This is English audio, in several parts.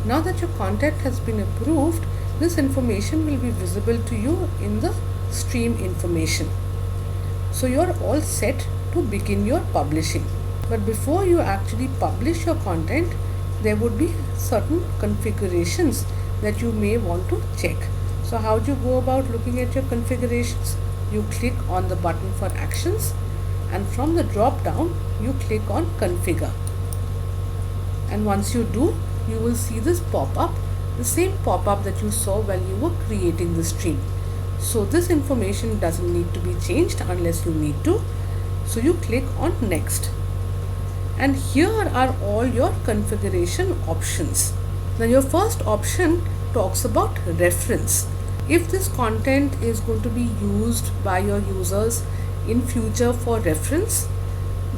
Now that your content has been approved, this information will be visible to you in the stream information. So you're all set to begin your publishing. But before you actually publish your content, there would be certain configurations that you may want to check. So how do you go about looking at your configurations? You click on the button for actions, and from the drop down you click on configure. And once you do, you will see this pop-up, the same pop-up that you saw while you were creating the stream. So this information doesn't need to be changed unless you need to. So you click on next. And here are all your configuration options. Now your first option talks about reference. If this content is going to be used by your users in future for reference,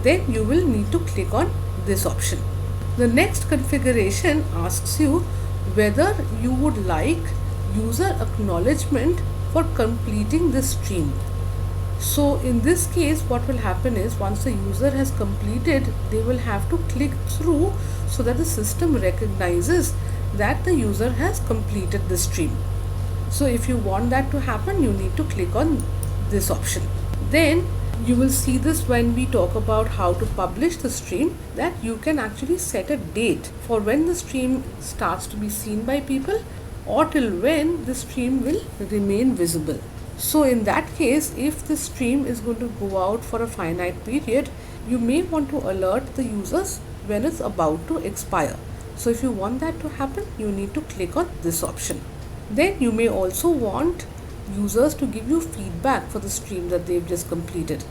then you will need to click on this option. The next configuration asks you whether you would like user acknowledgement for completing the stream. So in this case, what will happen is once the user has completed, they will have to click through so that the system recognizes that the user has completed the stream. So if you want that to happen, you need to click on this option. Then you will see this when we talk about how to publish the stream, that you can actually set a date for when the stream starts to be seen by people or till when the stream will remain visible. So in that case, if the stream is going to go out for a finite period, you may want to alert the users when it's about to expire. So if you want that to happen, you need to click on this option. Then you may also want users to give you feedback for the stream that they've just completed.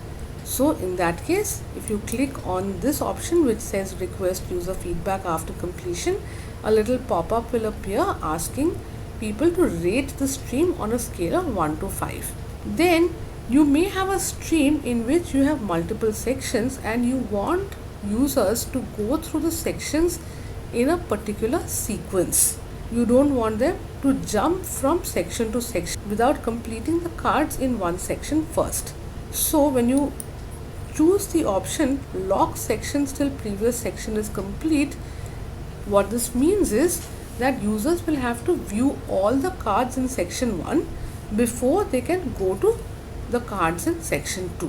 So in that case, if you click on this option which says request user feedback after completion, a little pop-up will appear asking people to rate the stream on a scale of 1 to 5. Then you may have a stream in which you have multiple sections and you want users to go through the sections in a particular sequence. You don't want them to jump from section to section without completing the cards in one section first. So when you choose the option lock sections till previous section is complete, what this means is that users will have to view all the cards in section 1 before they can go to the cards in section 2.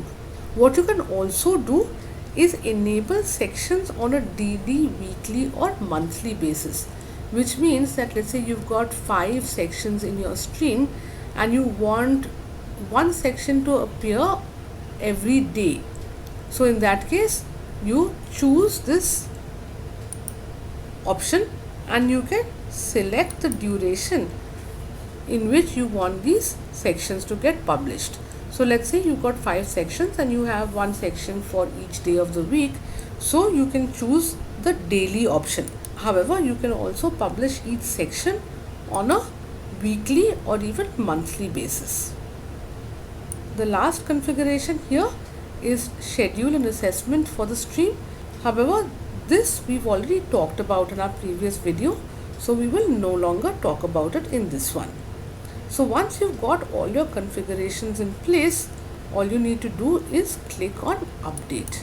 What you can also do is enable sections on a daily, weekly or monthly basis, which means that let's say you've got 5 sections in your stream and you want one section to appear every day. So in that case, you choose this option and you can select the duration in which you want these sections to get published. So let's say you've got 5 sections and you have one section for each day of the week. So you can choose the daily option. However, you can also publish each section on a weekly or even monthly basis. The last configuration here is schedule and assessment for the stream. However, this we've already talked about in our previous video, so we will no longer talk about it in this one. So once you've got all your configurations in place, all you need to do is click on update.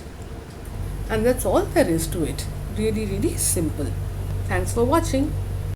And that's all there is to it. Really simple. Thanks for watching.